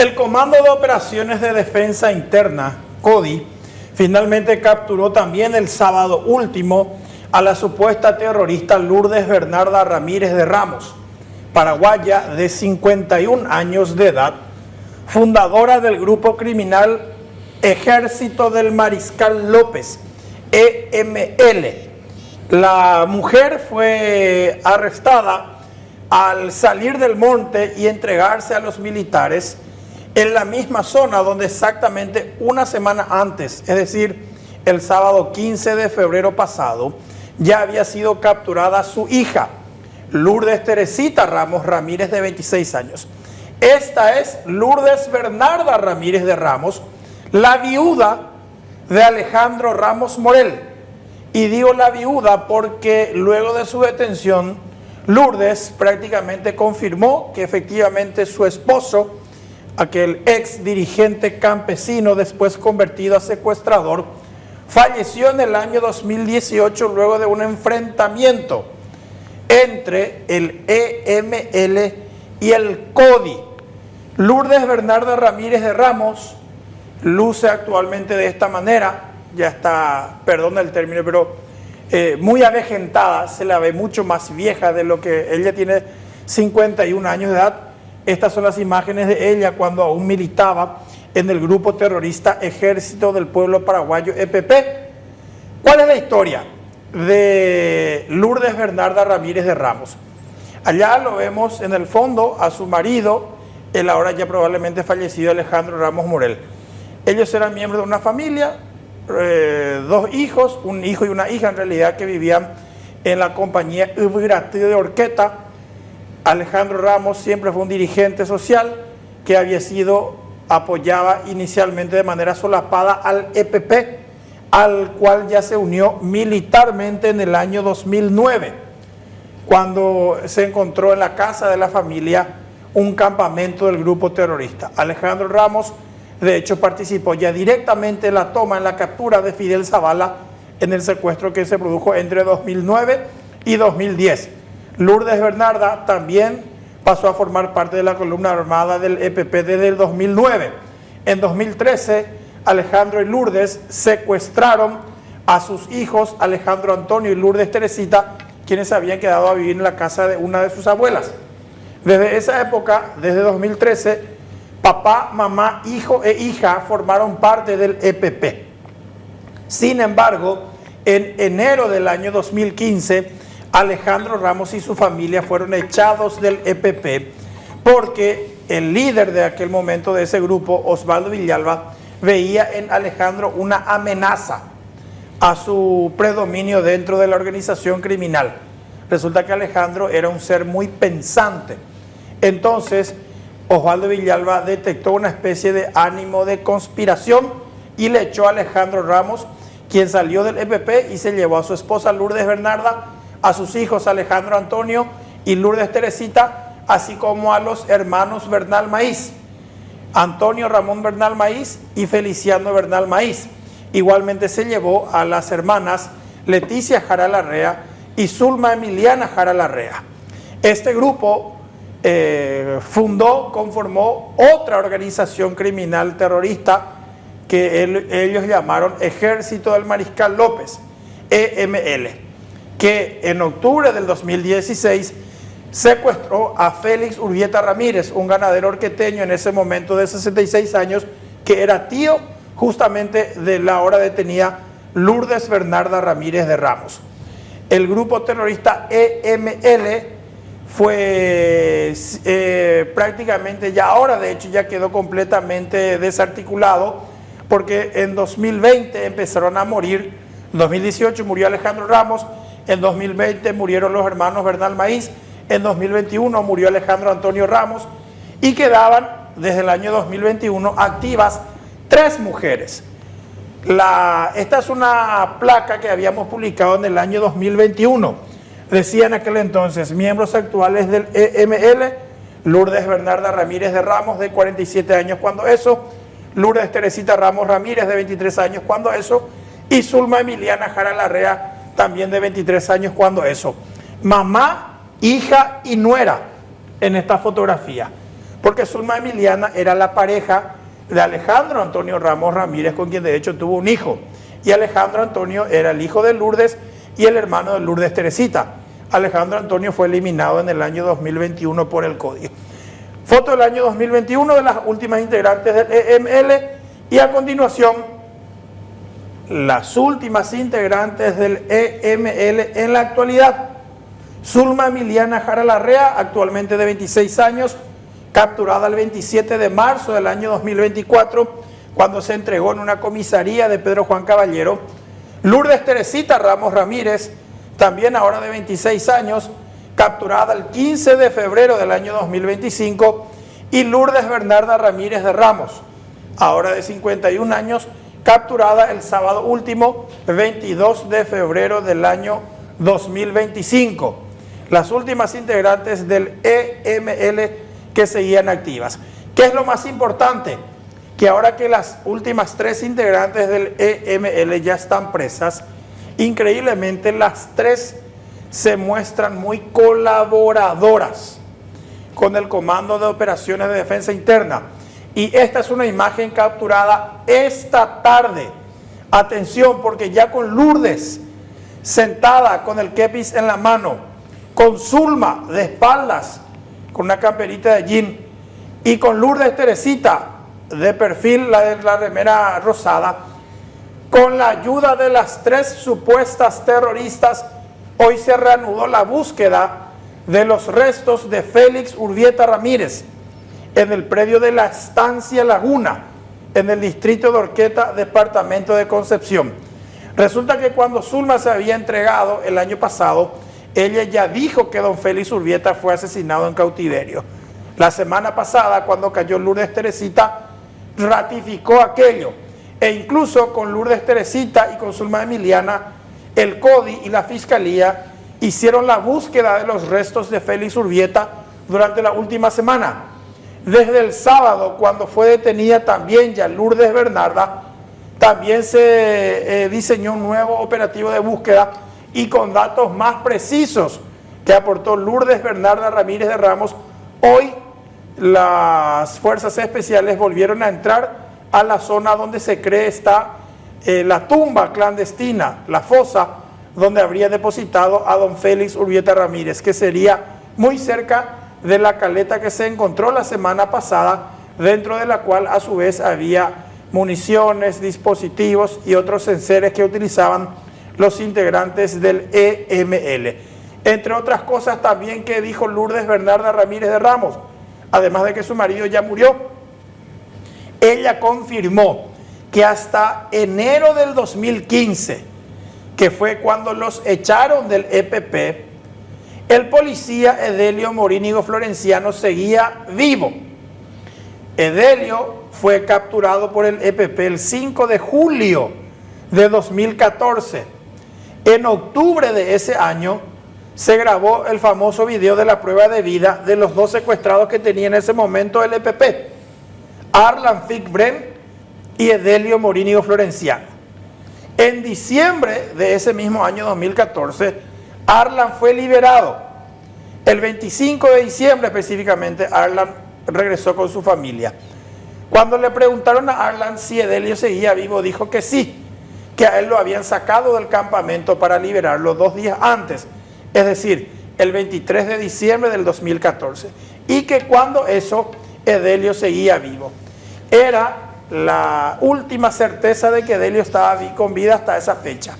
El Comando de Operaciones de Defensa Interna, CODI, finalmente capturó también el sábado último a la supuesta terrorista Lourdes Bernarda Ramírez de Ramos, paraguaya de 51 años de edad, fundadora del grupo criminal Ejército del Mariscal López, EML. La mujer fue arrestada al salir del monte y entregarse a los militares en la misma zona donde exactamente una semana antes, es decir, el sábado 15 de febrero pasado, ya había sido capturada su hija, Lourdes Teresita Ramos Ramírez, de 26 años. Esta es Lourdes Bernarda Ramírez de Ramos, la viuda de Alejandro Ramos Morel. Y digo la viuda porque luego de su detención, Lourdes prácticamente confirmó que efectivamente su esposo, aquel ex dirigente campesino después convertido a secuestrador, falleció en el año 2018 luego de un enfrentamiento entre el EML y el CODI. Lourdes Bernarda Ramírez de Ramos luce actualmente de esta manera, ya está, perdona el término, pero muy avejentada, se la ve mucho más vieja de lo que ella tiene, 51 años de edad. Estas son las imágenes de ella cuando aún militaba en el grupo terrorista Ejército del Pueblo Paraguayo, EPP. ¿Cuál es la historia de Lourdes Bernarda Ramírez de Ramos? Allá lo vemos en el fondo a su marido, el ahora ya probablemente fallecido Alejandro Ramos Morel. Ellos eran miembros de una familia, dos hijos, un hijo y una hija en realidad, que vivían en la compañía Ubirati de Orqueta. Alejandro Ramos siempre fue un dirigente social que apoyaba inicialmente de manera solapada al EPP, al cual ya se unió militarmente en el año 2009, cuando se encontró en la casa de la familia un campamento del grupo terrorista. Alejandro Ramos, de hecho, participó ya directamente en la toma, en la captura de Fidel Zavala en el secuestro que se produjo entre 2009 y 2010. Lourdes Bernarda también pasó a formar parte de la columna armada del EPP desde el 2009. En 2013, Alejandro y Lourdes secuestraron a sus hijos, Alejandro Antonio y Lourdes Teresita, quienes se habían quedado a vivir en la casa de una de sus abuelas. Desde esa época, desde 2013, papá, mamá, hijo e hija formaron parte del EPP. Sin embargo, en enero del año 2015, Alejandro Ramos y su familia fueron echados del EPP porque el líder de aquel momento de ese grupo, Osvaldo Villalba, veía en Alejandro una amenaza a su predominio dentro de la organización criminal. Resulta que Alejandro era un ser muy pensante. Entonces, Osvaldo Villalba detectó una especie de ánimo de conspiración y le echó a Alejandro Ramos, quien salió del EPP y se llevó a su esposa Lourdes Bernarda, a sus hijos Alejandro Antonio y Lourdes Teresita, así como a los hermanos Bernal Maíz, Antonio Ramón Bernal Maíz y Feliciano Bernal Maíz. Igualmente se llevó a las hermanas Leticia Jara Larrea y Zulma Emiliana Jara Larrea. Este grupo conformó otra organización criminal terrorista que ellos llamaron Ejército del Mariscal López, EML, que en octubre del 2016 secuestró a Félix Urbieta Ramírez, un ganadero orqueteño en ese momento de 66 años, que era tío justamente de la ahora detenida Lourdes Bernarda Ramírez de Ramos. El grupo terrorista EML fue prácticamente ya ahora, de hecho, ya quedó completamente desarticulado, porque en 2020 empezaron a morir. En 2018 murió Alejandro Ramos, en 2020 murieron los hermanos Bernal Maíz, en 2021 murió Alejandro Antonio Ramos, y quedaban desde el año 2021 activas 3 mujeres. Esta es una placa que habíamos publicado en el año 2021. Decía en aquel entonces: miembros actuales del EML, Lourdes Bernarda Ramírez de Ramos, de 47 años cuando eso, Lourdes Teresita Ramos Ramírez, de 23 años cuando eso, y Zulma Emiliana Jara Larrea, también de 23 años cuando eso. Mamá, hija y nuera en esta fotografía. porque Zulma Emiliana era la pareja de Alejandro Antonio Ramos Ramírez, con quien de hecho tuvo un hijo. Y Alejandro Antonio era el hijo de Lourdes y el hermano de Lourdes Teresita. Alejandro Antonio fue eliminado en el año 2021 por el CODI. Foto del año 2021 de las últimas integrantes del EML y a continuación las últimas integrantes del EML en la actualidad. Zulma Emiliana Jara Larrea, actualmente de 26 años, capturada el 27 de marzo del año 2024, cuando se entregó en una comisaría de Pedro Juan Caballero. Lourdes Teresita Ramos Ramírez, también ahora de 26 años, capturada el 15 de febrero del año 2025, y Lourdes Bernarda Ramírez de Ramos, ahora de 51 años, capturada el sábado último, 22 de febrero del año 2025. Las últimas integrantes del EML que seguían activas. ¿Qué es lo más importante? Que ahora que las últimas 3 integrantes del EML ya están presas, increíblemente las 3 se muestran muy colaboradoras con el Comando de Operaciones de Defensa Interna. Y esta es una imagen capturada esta tarde. Atención, porque ya con Lourdes sentada con el kepis en la mano, con Zulma de espaldas, con una camperita de jean, y con Lourdes Teresita de perfil, la de la remera rosada, con la ayuda de las 3 supuestas terroristas, hoy se reanudó la búsqueda de los restos de Félix Urbieta Ramírez en el predio de la Estancia Laguna, en el distrito de Orqueta, departamento de Concepción. Resulta que cuando Zulma se había entregado el año pasado, ella ya dijo que don Félix Urbieta fue asesinado en cautiverio. La semana pasada, cuando cayó Lourdes Teresita, ratificó aquello. E incluso con Lourdes Teresita y con Zulma Emiliana, el CODI y la Fiscalía hicieron la búsqueda de los restos de Félix Urbieta durante la última semana. Desde el sábado, cuando fue detenida también ya Lourdes Bernarda, también se diseñó un nuevo operativo de búsqueda y con datos más precisos que aportó Lourdes Bernarda Ramírez de Ramos. Hoy las fuerzas especiales volvieron a entrar a la zona donde se cree está la tumba clandestina, la fosa donde habría depositado a don Félix Urbieta Ramírez, que sería muy cerca de la caleta que se encontró la semana pasada, dentro de la cual a su vez había municiones, dispositivos y otros enseres que utilizaban los integrantes del EML. Entre otras cosas también que dijo Lourdes Bernarda Ramírez de Ramos, además de que su marido ya murió, ella confirmó que hasta enero del 2015, que fue cuando los echaron del EPP, el policía Edelio Morínigo Florenciano seguía vivo. Edelio fue capturado por el EPP el 5 de julio de 2014. En octubre de ese año se grabó el famoso video de la prueba de vida de los 2 secuestrados que tenía en ese momento el EPP, Arlan Fickbren y Edelio Morínigo Florenciano. En diciembre de ese mismo año 2014, Arlan fue liberado. El 25 de diciembre específicamente, Arlan regresó con su familia. Cuando le preguntaron a Arlan si Edelio seguía vivo, dijo que sí, que a él lo habían sacado del campamento para liberarlo 2 días antes, es decir, el 23 de diciembre del 2014, y que cuando eso, Edelio seguía vivo. Era la última certeza de que Edelio estaba con vida hasta esa fecha.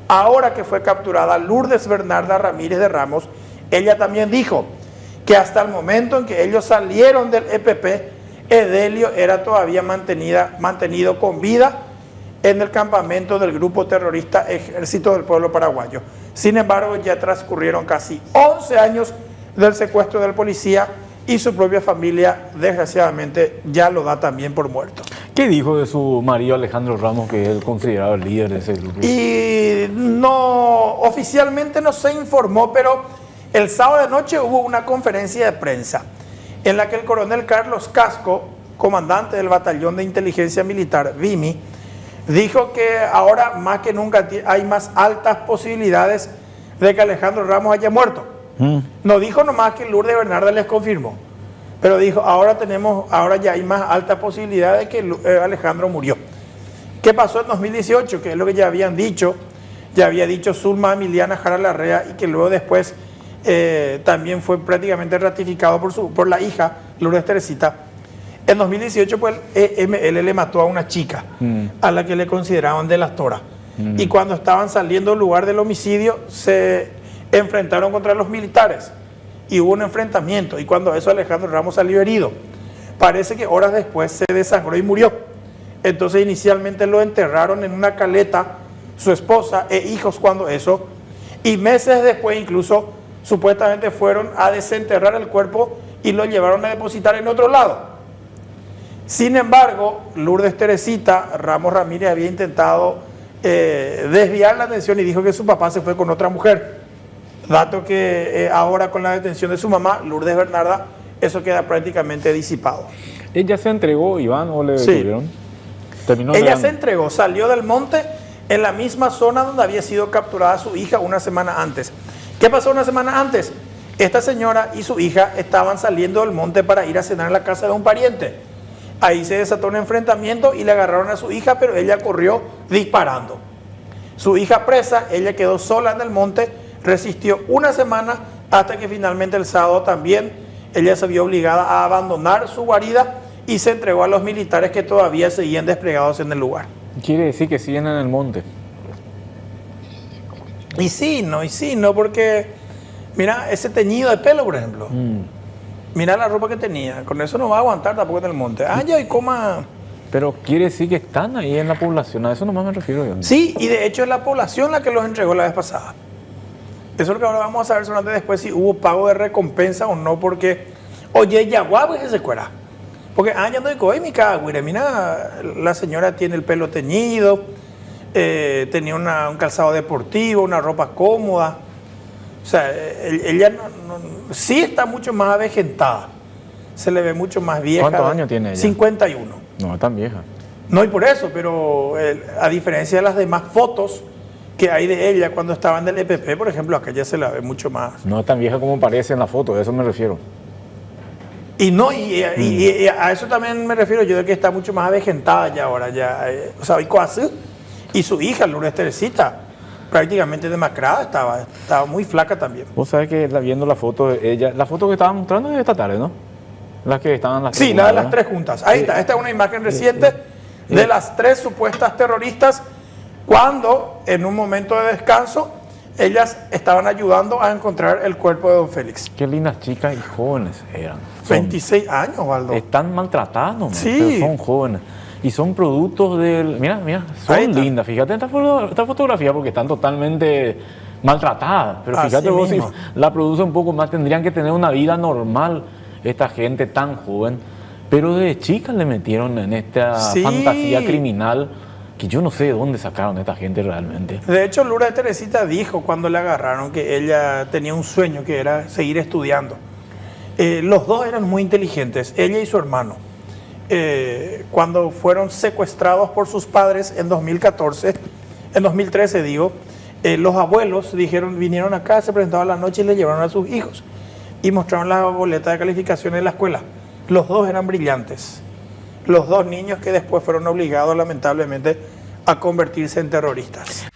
Ahora que fue capturada Lourdes Bernarda Ramírez de Ramos, ella también dijo que hasta el momento en que ellos salieron del EPP, Edelio era todavía mantenido con vida en el campamento del grupo terrorista Ejército del Pueblo Paraguayo. Sin embargo, ya transcurrieron casi 11 años del secuestro del policía y su propia familia, desgraciadamente, ya lo da también por muerto. ¿Qué dijo de su marido Alejandro Ramos, que él consideraba el líder de ese grupo? Y no, oficialmente no se informó, pero el sábado de noche hubo una conferencia de prensa en la que el coronel Carlos Casco, comandante del Batallón de Inteligencia Militar, BIMI, dijo que ahora más que nunca hay más altas posibilidades de que Alejandro Ramos haya muerto. No dijo nomás que Lourdes Bernarda les confirmó. Pero dijo, ahora ya hay más alta posibilidad de que Alejandro murió. ¿Qué pasó en 2018? Que es lo que ya habían dicho, ya había dicho Zulma Emiliana Jara Larrea, y que luego después también fue prácticamente ratificado por la hija, Lourdes Teresita. En 2018, pues, él le mató a una chica a la que le consideraban delatora. Y cuando estaban saliendo del lugar del homicidio, se enfrentaron contra los militares. Y hubo un enfrentamiento. Y cuando eso, Alejandro Ramos salió herido. Parece que horas después se desangró y murió. Entonces, inicialmente lo enterraron en una caleta, su esposa e hijos cuando eso. Y meses después, incluso, supuestamente fueron a desenterrar el cuerpo y lo llevaron a depositar en otro lado. Sin embargo, Lourdes Teresita Ramos Ramírez había intentado desviar la atención y dijo que su papá se fue con otra mujer. Dato que ahora, con la detención de su mamá, Lourdes Bernarda, eso queda prácticamente disipado. ¿Ella se entregó, Iván, o le detuvieron? Ella se entregó, salió del monte en la misma zona donde había sido capturada su hija una semana antes. ¿Qué pasó una semana antes? Esta señora y su hija estaban saliendo del monte para ir a cenar en la casa de un pariente. Ahí se desató un enfrentamiento y le agarraron a su hija, pero ella corrió disparando. Su hija presa, ella quedó sola en el monte, resistió una semana hasta que finalmente el sábado también ella se vio obligada a abandonar su guarida y se entregó a los militares que todavía seguían desplegados en el lugar. Quiere decir que siguen en el monte. Y sí, no, porque mira ese teñido de pelo, por ejemplo. Mira la ropa que tenía, con eso no va a aguantar tampoco en el monte. Ya, y coma. Pero quiere decir que están ahí en la población, a eso nomás me refiero yo. Sí, y de hecho es la población la que los entregó la vez pasada. Eso es lo que ahora vamos a saber solamente después, si hubo pago de recompensa o no, porque, oye, ya guapo que se cuera. Porque, ya no digo, mi cagüire, mira, la señora tiene el pelo teñido, tenía un calzado deportivo, una ropa cómoda. O sea, ella sí está mucho más avejentada. Se le ve mucho más vieja. ¿Cuántos años tiene ella? 51. No es tan vieja. No, y por eso, pero a diferencia de las demás fotos que hay de ella cuando estaba en el EPP, por ejemplo, acá ya se la ve mucho más. No es tan vieja como parece en la foto, a eso me refiero. Y no, y a eso también me refiero yo, de que está mucho más avejentada ya ahora. O sea, y su hija, Lourdes Teresita, prácticamente demacrada estaba muy flaca también. Vos sabés que viendo la foto de ella, la foto que estaba mostrando es esta tarde, ¿no? Las que estaban las tres. Sí, la de las tres juntas. Ahí está, esta es una imagen reciente de las tres supuestas terroristas cuando en un momento de descanso ellas estaban ayudando a encontrar el cuerpo de don Félix. Qué lindas chicas y jóvenes eran. 26 años, Waldo. Están maltratadas, ¿no? Sí. Pero son jóvenes. Y son productos del... Mira, son lindas. Fíjate esta fotografía porque están totalmente maltratadas. Pero fíjate vos, si la produce un poco más, tendrían que tener una vida normal esta gente tan joven. Pero de chicas le metieron en esta fantasía criminal que yo no sé de dónde sacaron a esta gente realmente. De hecho, Lourdes Teresita dijo cuando la agarraron que ella tenía un sueño que era seguir estudiando. Los dos eran muy inteligentes, ella y su hermano. Cuando fueron secuestrados por sus padres en 2013 digo, los abuelos vinieron acá, se presentaron la noche y le llevaron a sus hijos y mostraron la boleta de calificaciones de la escuela. Los dos eran brillantes. Los dos niños que después fueron obligados lamentablemente a convertirse en terroristas.